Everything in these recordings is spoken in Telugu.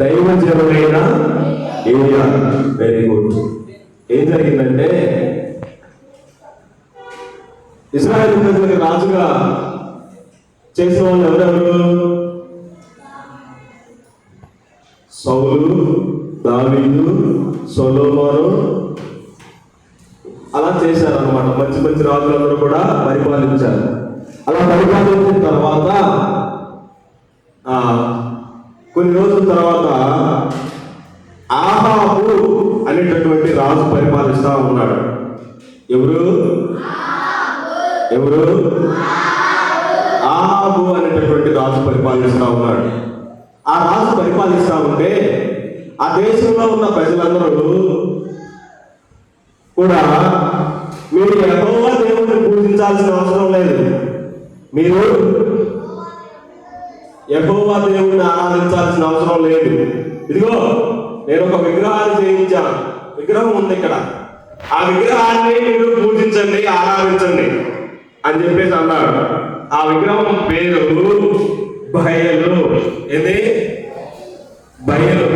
దైవజనుడైన ఏలియా. Very good. ఏం జరిగిందంటే, ఇశ్రాయేలు ప్రజలకు రాజుగా చేసిన వాళ్ళు ఎవరెవరు? సౌలు, దావీదు, సొలొమోను, అలా చేశారన్నమాట. మంచి మంచి రాజులందరూ కూడా పరిపాలించారు. అలా పరిపాలించిన తర్వాత కొన్ని రోజుల తర్వాత ఆహాబు అనేటటువంటి రాజు పరిపాలిస్తా ఉన్నాడు. ఎవరు? ఆహాబు అనేటటువంటి రాజు పరిపాలిస్తా ఉన్నాడు. ఆ రాజు పరిపాలిస్తా ఉంటే ఆ దేశంలో ఉన్న ప్రజలందరూ కూడా, మీరు యెహోవా దేవుడిని పూజించాల్సిన అవసరం లేదు, మీరు యెహోవా దేవుడిని ఆరాధించాల్సిన అవసరం లేదు, ఇదిగో నేను ఒక విగ్రహాన్ని చేయించాను, విగ్రహం ఉంది ఇక్కడ, ఆ విగ్రహాన్ని మీరు పూజించండి, ఆరాధించండి అని చెప్పేసి అన్నాడు. ఆ విగ్రహం పేరు బయలు. ఏది? బయలు.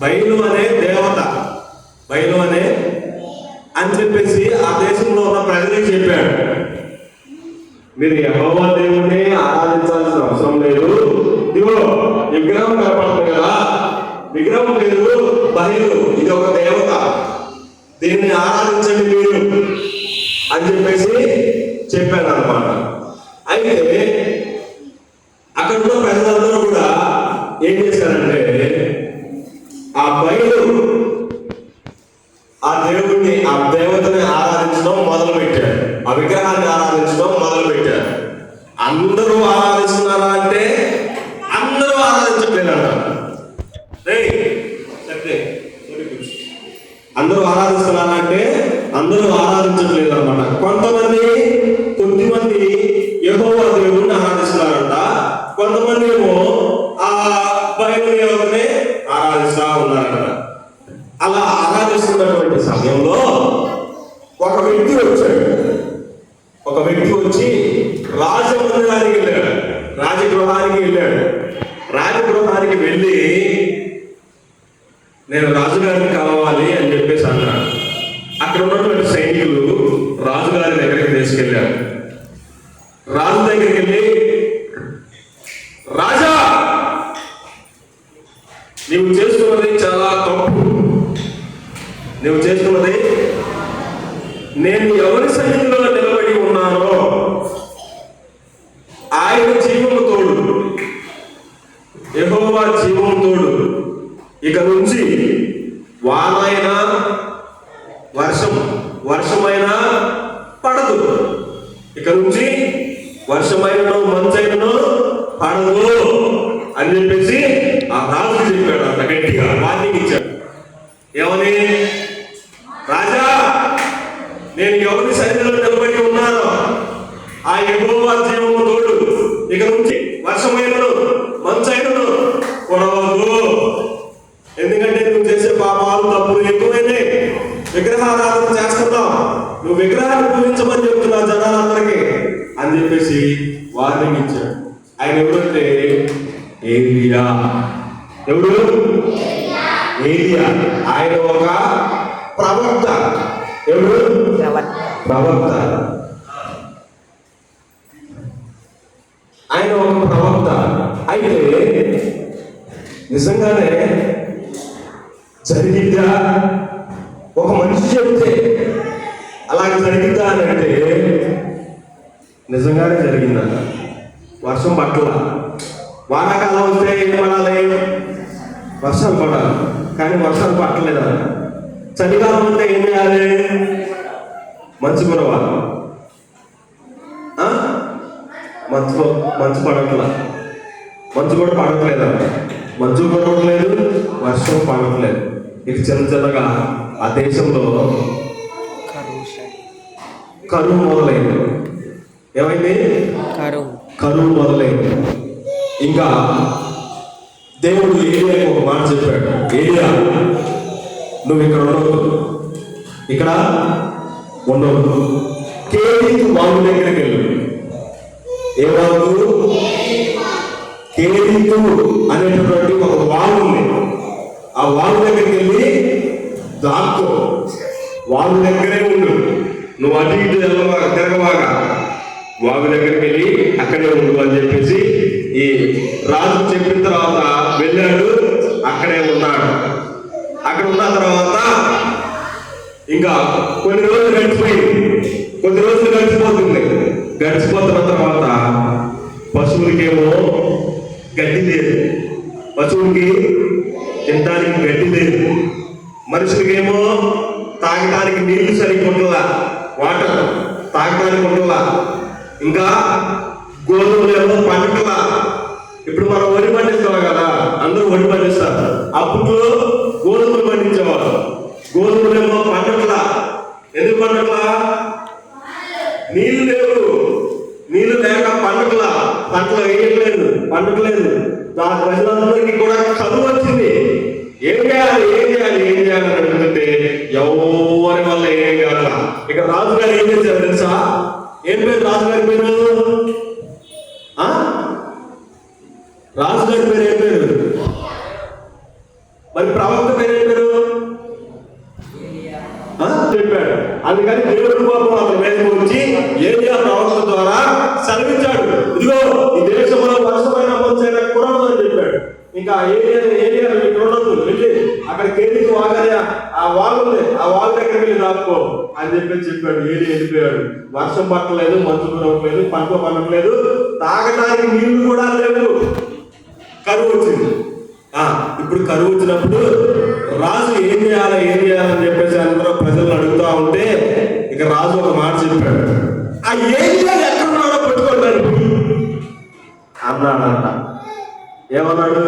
బయలు అనే దేవత, బయలు అనే అని చెప్పేసి ఆ దేశంలో ఉన్న ప్రజలకు చెప్పాడు, మీరు యెహోవా దేవుడిని ఆరాధించాల్సిన అవసరం లేదు, ఇదిగో విగ్రహం కనపడుతుంది కదా, విగ్రహం పేరు బయలు, ఇది ఒక దేవత, దీన్ని ఆరాధించండి మీరు అని చెప్పేసి చెప్పాను అన్నమాట. అయితే అక్కడ ఉన్న ప్రజలందరూ కూడా ఏం చేశారంటే, ఆ బయలు ఆ దేవుడిని, ఆ దేవతని ఆరాధించడం మొదలు పెట్టారు, ఆ విగ్రహాన్ని ఆరాధించడం మొదలు పెట్టారు. అందరూ ఆరాధిస్తున్నారా అంటే అందరూ ఆరాధించట్లేదంట. అందరూ ఆరాధిస్తున్నారా అంటే అందరూ ఆరాధించట్లేదు అనమాట. కొద్దిమంది యెహోవా దేవుడిని ఆరాధిస్తున్నారంట, కొంతమంది ఏమో ఆ బయలు దేవతని ఆరాధిస్తా ఉన్నారంట. అలా ఆరాధిస్తున్నటువంటి సమయంలో ఒక వ్యక్తి వచ్చి రాజమందిరానికి వెళ్ళాడు, రాజగృహానికి వెళ్ళి నేను రాజుగారిని కావాలి అని చెప్పేసి అన్నాడు. అక్కడ ఉన్నటువంటి సైనికులు రాజుగారి దగ్గరికి తీసుకెళ్ళారు. రాజు దగ్గరికి వెళ్ళి, రాజా, నీవు చేస్తున్నది చాలా తప్పు, నేను ఎవరి సన్నిధిలో నిలబడి ఉన్నానో ఆయన జీవము తోడు, యెహోవా జీవము తోడు, ఇక నుంచి వానైనా వర్షమైనా పడదు, ఇక నుంచి వర్షమైనను మంచైనను పడదు అని చెప్పేసి ఆ రాజుకి చెప్పాడు. అంత గట్టిగా వార్నింగ్ ఇచ్చాడు. ఏమని? రాజా, నేను ఎవరి సన్నిధిలో నిలబడి ఉన్నానో ఆ యెహోవా జీవము తోడు, ఇక నుంచి వర్షమైనను మంచైనను పడవద్దు, ఎందుకంటే నువ్వు చేసే పాపాలు తప్పులు ఎక్కువైనాయి, విగ్రహారాధన చేస్తున్నావు, నువ్వు విగ్రహాన్ని పూజించమని చెప్తున్నావు జనాలందరికీ అని చెప్పేసి వార్నింగ్ ఇచ్చాడు. ఆయన ఎవరంటే ఏలియా. ఎవరు? ఏలియా. ఆయన ఒక ప్రవక్త. ఎవరు? ప్రవక్త. ఆయన ఒక ప్రవక్త. అయితే నిజంగానే జరిగిద్దా? ఒక మనిషి చెప్తే అలాగే జరిగిద్దా అని అంటే నిజంగానే జరిగిందట. వర్షం పట్ల, వానాకాలం వస్తే ఏం పడాలి? వర్షాలు పడాలి, కానీ వర్షాలు పట్టలేదా? చలికాలం అంటే ఏం చేయాలి? మంచు కురవాలి, మంచు పడట్లా, మంచు కూడా పడట్లేదా? మంచు పడట్లేదు, వర్షం పడట్లేదు. ఇక చిన్నగా ఆ దేశంలో కరువు మొదలైంది. ఏమైంది? కరువు మొదలైంది. ఇంకా దేవుడు ఏలియాకు ఒక మాట చెప్పాడు, ఏలియా నువ్వు ఇక్కడ ఉండవద్దు, కేరీతు వాగు దగ్గరికి వెళ్ళు. ఏ వాగు? కేరీతు అనేటటువంటి ఒక వాగు ఉంది. దాక్కో, వాగు దగ్గరే ఉండు, నువ్వు అటు ఇటు వెళ్ళబాగా తిరగబాగా, వాగు దగ్గరికి వెళ్ళి అక్కడే ఉండు అని చెప్పేసి ఈ రాజు చెప్పిన తర్వాత వెళ్ళాడు, అక్కడే ఉన్నాడు. అక్కడ ఉన్న తర్వాత ఇంకా కొన్ని రోజులు గడిచిపోయింది, కొద్ది రోజులు గడిచిపోతుంది. గడిచిపోతున్న తర్వాత పశువులకేమో గడ్డి లేదు, పశువులకి తినడానికి గడ్డి లేదు, మనుషులకేమో తాగడానికి నీళ్లు సరిగ్గా ఉండలా, వాటర్ తాగడానికి ఉండలా, ఇంకా గోధుమలేమో పంటలా. ఇప్పుడు మనం వరి పండిస్తాం కదా, అందరూ వరి పండిస్తారు. అప్పుడు గోధుమలు పండించేవారు, గోధుమలేమో పంటలా. ఎందుకు పంటలా? నీళ్లు లేవు, నీళ్లు లేక పంటలా, పంటలు వేయట్లేదు, పండట్లేదు. దాని ప్రజలందరికీ కూడా చదువు వచ్చింది. ఏం చేయాలి ఏం చేయాలి ఏం చేయాలని అడుగుతుంటే ఎవరి వల్ల ఏం కావాల. ఇక రాజుగారు ఏం చేశారు తెలుసా? ఏం పేరు రాజుగారి పేరు? రాజుగారి పేరు ఏం పేరు? మరి ప్రవక్త పేరు ఏం పేరు? చెప్పాడు. అందుకని దేవుడు కోపం అతని మీదకి వచ్చి ఏలియా ప్రవక్త ద్వారా సెలవించాడు, ఇదిగో ఈ దేశంలో వర్షమైన మంచైనా కురవదు అని చెప్పాడు. ఇంకా ఏలియా ఇక్కడ ఉండదు, వెళ్ళి అక్కడ కేరీకి వాగనే ఆ వాగు ఉంది, ఆ వాగు దగ్గర వెళ్ళి దాక్కో అని చెప్పాడు. ఏలియా వెళ్ళిపోయాడు. వర్షం పట్టలేదు, మంచు కురవట్లేదు, పంట పండట్లేదు, తాగడానికి నీళ్లు కూడా లేవు, కరువు వచ్చింది. ఇప్పుడు కరువు వచ్చినప్పుడు రాజు ఏం చేయాలని చెప్పేసి అందరూ ప్రజలను అడుగుతా ఉంటే ఇక రాజు ఒక మాట చెప్పాడు, ఆ ఏలియా ఎక్కడున్నాడో పట్టుకోండి అన్నాడంట. ఏమన్నాడు?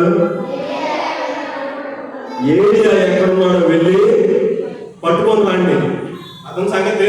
ఏలియా ఎక్కడున్నాడో వెళ్ళి పట్టుకొని రండి. అతని సంగతి